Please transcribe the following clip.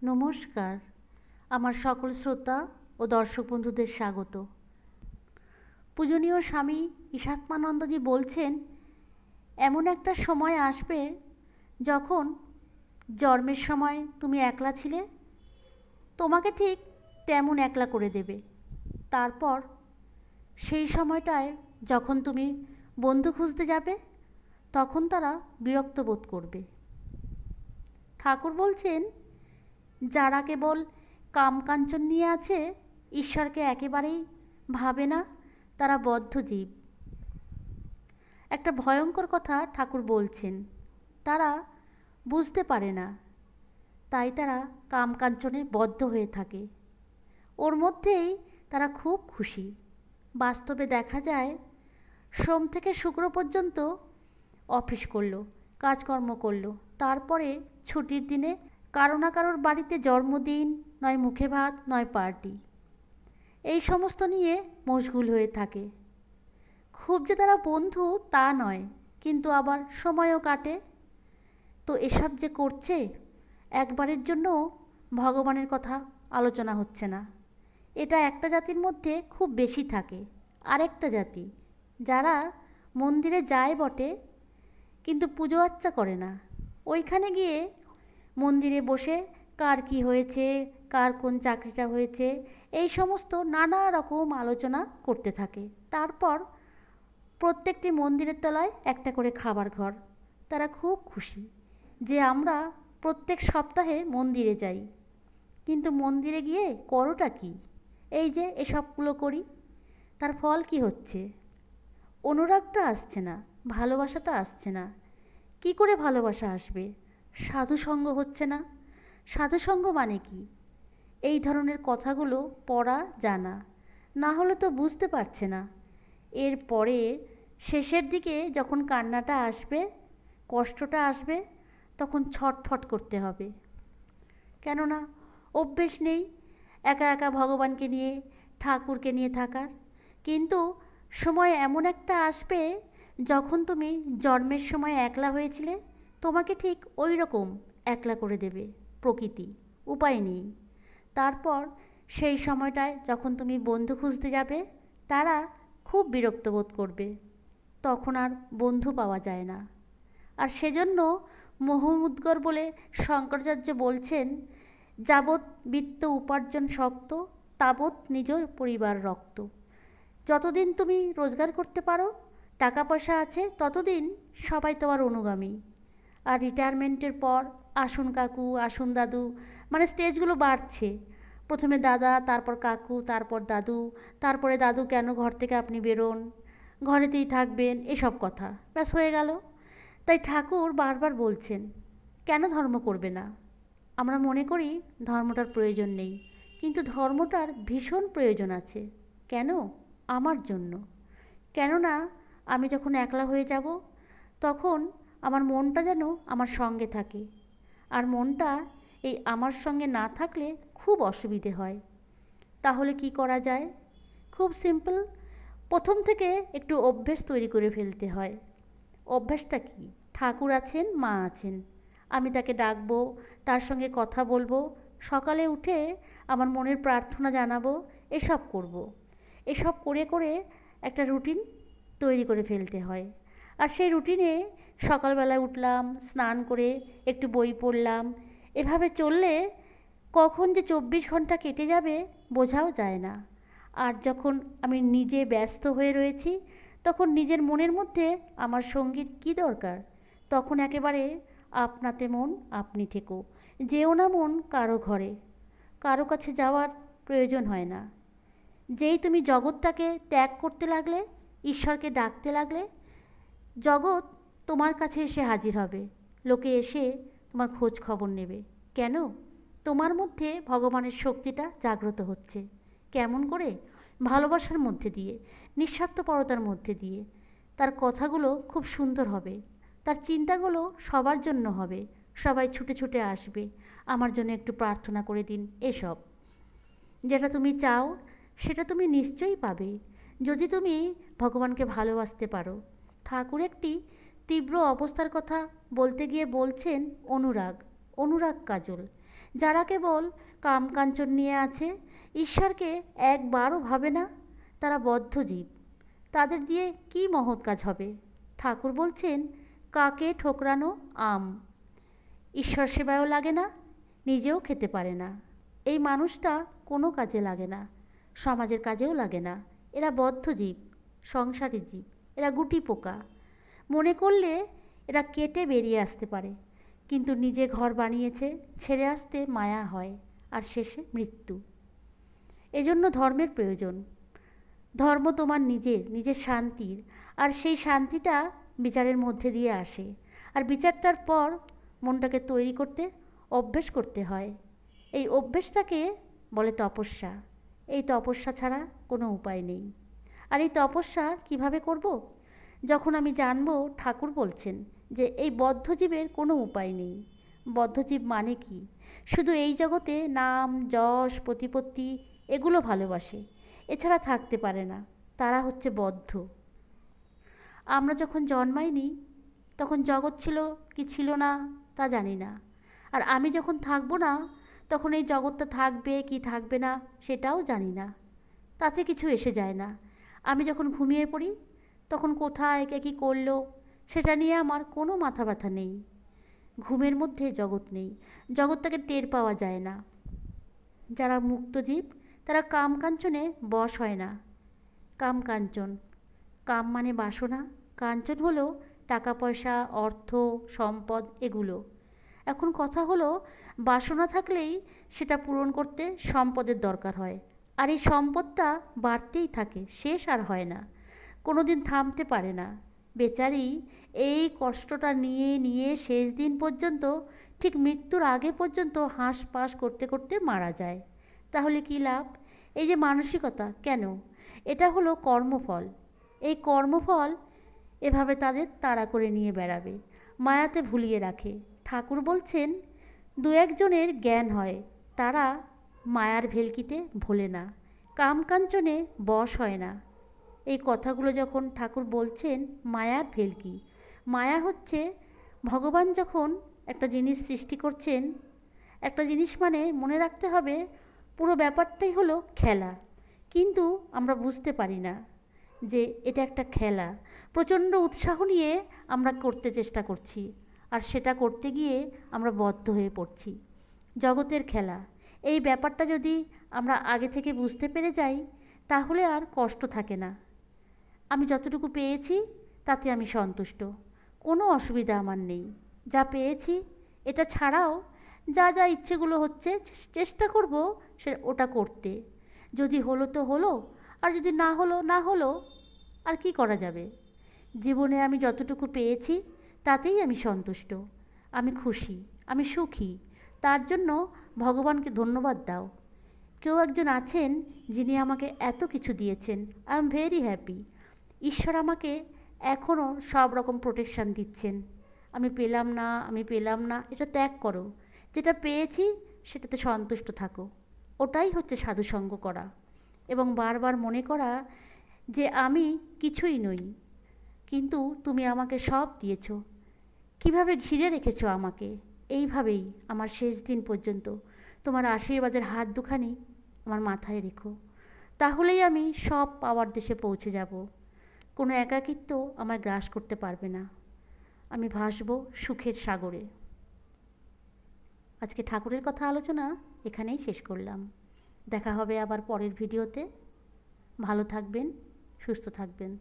নমস্কার। আমার সকল শ্রোতা ও দর্শক বন্ধুদের স্বাগত। পূজনীয় স্বামী ঈশাত্মানন্দজি বলছেন, এমন একটা সময় আসবে যখন জন্মের সময় তুমি একলা ছিলে, তোমাকে ঠিক তেমন একলা করে দেবে। তারপর সেই সময়টায় যখন তুমি বন্ধু খুঁজতে যাবে, তখন তারা বিরক্ত বোধ করবে। ঠাকুর বলছেন, যারা কেবল কামকাঞ্চন নিয়ে আছে, ঈশ্বরকে একেবারেই ভাবে না, তারা বদ্ধ জীব। একটা ভয়ঙ্কর কথা ঠাকুর বলছেন, তারা বুঝতে পারে না, তাই তারা কামকাঞ্চনে বদ্ধ হয়ে থাকে। ওর মধ্যেই তারা খুব খুশি। বাস্তবে দেখা যায়, সোম থেকে শুক্র পর্যন্ত অফিস করলো, কাজকর্ম করলো, তারপরে ছুটির দিনে কারো না কারোর বাড়িতে জন্মদিন, নয় মুখে ভাত, নয় পার্টি, এই সমস্ত নিয়ে মশগুল হয়ে থাকে। খুব যে তারা বন্ধু তা নয়, কিন্তু আবার সময়ও কাটে। তো এসব যে করছে, একবারের জন্য ভগবানের কথা আলোচনা হচ্ছে না। এটা একটা জাতির মধ্যে খুব বেশি থাকে। আরেকটা জাতি, যারা মন্দিরে যায় বটে, কিন্তু পুজো আচ্চা করে না। ওইখানে গিয়ে মন্দিরে বসে কার কী হয়েছে, কার কোন চাকরিটা হয়েছে, এই সমস্ত নানা রকম আলোচনা করতে থাকে। তারপর প্রত্যেকটি মন্দিরের তলায় একটা করে খাবার ঘর। তারা খুব খুশি যে আমরা প্রত্যেক সপ্তাহে মন্দিরে যাই। কিন্তু মন্দিরে গিয়ে করোটা কি? এই যে এসবগুলো করি, তার ফল কি হচ্ছে? অনুরাগটা আসছে না, ভালোবাসাটা আসছে না। কি করে ভালোবাসা আসবে? সাধুসঙ্গ হচ্ছে না। সাধুসঙ্গ মানে কি? এই ধরনের কথাগুলো পড়া জানা না হলে তো বুঝতে পারছে না। এরপরে শেষের দিকে যখন কান্নাটা আসবে, কষ্টটা আসবে, তখন ছটফট করতে হবে। কেননা অভ্যেস নেই একা একা ভগবানকে নিয়ে, ঠাকুরকে নিয়ে থাকার। কিন্তু সময় এমন একটা আসবে যখন তুমি জন্মের সময় একলা হয়েছিলে, তোমাকে ঠিক ওই রকম একলা করে দেবে প্রকৃতি, উপায় নেই। তারপর সেই সময়টায় যখন তুমি বন্ধু খুঁজতে যাবে, তারা খুব বিরক্ত বোধ করবে। তখন আর বন্ধু পাওয়া যায় না। আর সেজন্য মোহমুদ্গর বলে শঙ্করাচার্য বলছেন, যাবৎ বিত্ত উপার্জন শক্ত, তাবৎ নিজ পরিবার রক্ত। যতদিন তুমি রোজগার করতে পারো, টাকা পয়সা আছে, ততদিন সবাই তোমার অনুগামী। আর রিটায়ারমেন্টের পর আসুন কাকু, আসুন দাদু, মানে স্টেজগুলো বাড়ছে। প্রথমে দাদা, তারপর কাকু, তারপর দাদু, তারপরে দাদু কেন ঘর থেকে আপনি বেরোন, ঘরেতেই থাকবেন, এসব কথা ব্যাস হয়ে গেল। তাই ঠাকুর বারবার বলছেন, কেন ধর্ম করবে না? আমরা মনে করি ধর্মটার প্রয়োজন নেই, কিন্তু ধর্মটার ভীষণ প্রয়োজন আছে। কেন? আমার জন্য। কেননা আমি যখন একলা হয়ে যাব, তখন আমার মনটা যেন আমার সঙ্গে থাকে। আর মনটা এই আমার সঙ্গে না থাকলে খুব অসুবিধে হয়। তাহলে কি করা যায়? খুব সিম্পল। প্রথম থেকে একটু অভ্যেস তৈরি করে ফেলতে হয়। অভ্যাসটা কি? ঠাকুর আছেন, মা আছেন, আমি তাকে ডাকবো, তার সঙ্গে কথা বলবো, সকালে উঠে আমার মনের প্রার্থনা জানাবো, এসব করব। এসব করে করে একটা রুটিন তৈরি করে ফেলতে হয়। আর সেই রুটিনে সকালবেলায় উঠলাম, স্নান করে একটু বই পড়লাম, এভাবে চললে কখন যে 24 ঘন্টা কেটে যাবে বোঝাও যায় না। আর যখন আমি নিজে ব্যস্ত হয়ে রয়েছি, তখন নিজের মনের মধ্যে আমার সঙ্গীর কী দরকার? তখন একেবারে আপনাতে মন আপনি থেকো, যেও না মন কারো ঘরে, কারো কাছে যাওয়ার প্রয়োজন হয় না। যেই তুমি জগৎটাকে ত্যাগ করতে লাগলে, ঈশ্বরকে ডাকতে লাগলে, জগৎ তোমার কাছে এসে হাজির হবে। লোকে এসে তোমার খোঁজ খবর নেবে। কেন? তোমার মধ্যে ভগবানের শক্তিটা জাগ্রত হচ্ছে। কেমন করে? ভালোবাসার মধ্যে দিয়ে, নিঃস্বার্থপরতার মধ্যে দিয়ে। তার কথাগুলো খুব সুন্দর হবে, তার চিন্তাগুলো সবার জন্য হবে। সবাই ছুটে ছুটে আসবে, আমার জন্য একটু প্রার্থনা করে দিন। এসব যেটা তুমি চাও সেটা তুমি নিশ্চয়ই পাবে, যদি তুমি ভগবানকে ভালোবাসতে পারো। ঠাকুর একটি তীব্র অবস্থার কথা বলতে গিয়ে বলছেন অনুরাগ, অনুরাগ কাজল। যারা কেবল কামকাঞ্চন নিয়ে আছে, ঈশ্বরকে একবারও ভাবে না, তারা বদ্ধ জীব। তাদের দিয়ে কি মহৎ কাজ হবে? ঠাকুর বলছেন, কাকে ঠোকরানো আম। ঈশ্বর সেবায়ও লাগে না, নিজেও খেতে পারে না। এই মানুষটা কোনো কাজে লাগে না, সমাজের কাজেও লাগে না। এরা বদ্ধ জীব, সংসারী জীব, এরা গুটি পোকা। মনে করলে এরা কেটে বেরিয়ে আসতে পারে, কিন্তু নিজে ঘর বানিয়েছে, ছেড়ে আসতে মায়া হয়, আর শেষে মৃত্যু। এজন্য ধর্মের প্রয়োজন। ধর্ম তোমার নিজের শান্তির, আর সেই শান্তিটা বিচারের মধ্যে দিয়ে আসে। আর বিচারটার পর মনটাকে তৈরি করতে অভ্যেস করতে হয়। এই অভ্যেসটাকে বলে তপস্যা। এই তপস্যা ছাড়া কোনো উপায় নেই। আর এই তপস্যা কিভাবে করব? যখন আমি জানব ঠাকুর বলছেন যে এই বদ্ধজীবের কোনো উপায় নেই। বদ্ধজীব মানে কি? শুধু এই জগতে নাম, যশ, প্রতিপত্তি এগুলো ভালোবাসে, এছাড়া থাকতে পারে না। তারা হচ্ছে বদ্ধ। আমরা যখন জন্মাইনি তখন জগৎ ছিল কি ছিল না তা জানি না। আর আমি যখন থাকবো না তখন এই জগৎটা থাকবে কি থাকবে না সেটাও জানি না। তাতে কিছু এসে যায় না। আমি যখন ঘুমিয়ে পড়ি তখন কোথায় কে কী করলো সেটা নিয়ে আমার কোনো মাথা ব্যথা নেই। ঘুমের মধ্যে জগৎ নেই, জগৎটাকে টের পাওয়া যায় না। যারা মুক্তজীব তারা কামকাঞ্চনে বশ হয় না। কামকাঞ্চন, কাম মানে বাসনা, কাঞ্চন হলো টাকা পয়সা, অর্থ, সম্পদ এগুলো। এখন কথা হলো, বাসনা থাকলেই সেটা পূরণ করতে সম্পদের দরকার হয়। আর এই সম্পদটা বাড়তেই থাকে, শেষ আর হয় না, কোনো দিন থামতে পারে না। বেচারি এই কষ্টটা নিয়ে নিয়ে শেষ দিন পর্যন্ত, ঠিক মৃত্যুর আগে পর্যন্ত হাঁসফাঁস করতে করতে মারা যায়। তাহলে কি লাভ? এই যে মানসিকতা, কেন? এটা হলো কর্মফল। এই কর্মফল এভাবে তাদের তাড়া করে নিয়ে বেড়াবে, মায়াতে ভুলিয়ে রাখে। ঠাকুর বলছেন, দু একজনের জ্ঞান হয়, তারা মায়ার ভেলকিতে ভোলে না, কামকাঞ্চনে বশ হয় না। এই কথাগুলো যখন ঠাকুর বলছেন, মায়ার ভেলকি, মায়া হচ্ছে ভগবান যখন একটা জিনিস সৃষ্টি করছেন, একটা জিনিস মানে মনে রাখতে হবে পুরো ব্যাপারটাই হলো খেলা। কিন্তু আমরা বুঝতে পারি না যে এটা একটা খেলা। প্রচণ্ড উৎসাহ নিয়ে আমরা করতে চেষ্টা করছি, আর সেটা করতে গিয়ে আমরা বদ্ধ হয়ে পড়ছি। জগতের খেলা, এই ব্যাপারটা যদি আমরা আগে থেকে বুঝতে পেরে যাই তাহলে আর কষ্ট থাকে না। আমি যতটুকু পেয়েছি তাতে আমি সন্তুষ্ট, কোনো অসুবিধা আমার নেই। যা পেয়েছি এটা ছাড়াও যা যা ইচ্ছেগুলো হচ্ছে চেষ্টা করব ওটা করতে। যদি হলো তো হলো, আর যদি না হলো না হলো, আর কি করা যাবে? জীবনে আমি যতটুকু পেয়েছি তাতেই আমি সন্তুষ্ট, আমি খুশি, আমি সুখী। তার জন্য ভগবানকে ধন্যবাদ দাও। কেউ একজন আছেন যিনি আমাকে এত কিছু দিয়েছেন, আই এম ভেরি হ্যাপি। ঈশ্বর আমাকে এখনও সব রকম প্রোটেকশান দিচ্ছেন। আমি পেলাম না এটা ত্যাগ করো। যেটা পেয়েছি সেটাতে সন্তুষ্ট থাকো। ওটাই হচ্ছে সাধুসঙ্গ করা, এবং বারবার মনে করা যে আমি কিছুই নই, কিন্তু তুমি আমাকে সব দিয়েছ। কিভাবে ঘিরে রেখেছো আমাকে, এইভাবেই আমার শেষ দিন পর্যন্ত তোমার আশীর্বাদের হাত দুখানি আমার মাথায় রেখো। তাহলেই আমি সব পাওয়ার দেশে পৌঁছে যাব। কোনো একাকিত্ব আমায় গ্রাস করতে পারবে না। আমি ভাসব সুখের সাগরে। আজকে ঠাকুরের কথা আলোচনা এখানেই শেষ করলাম। দেখা হবে আবার পরের ভিডিওতে। ভালো থাকবেন, সুস্থ থাকবেন।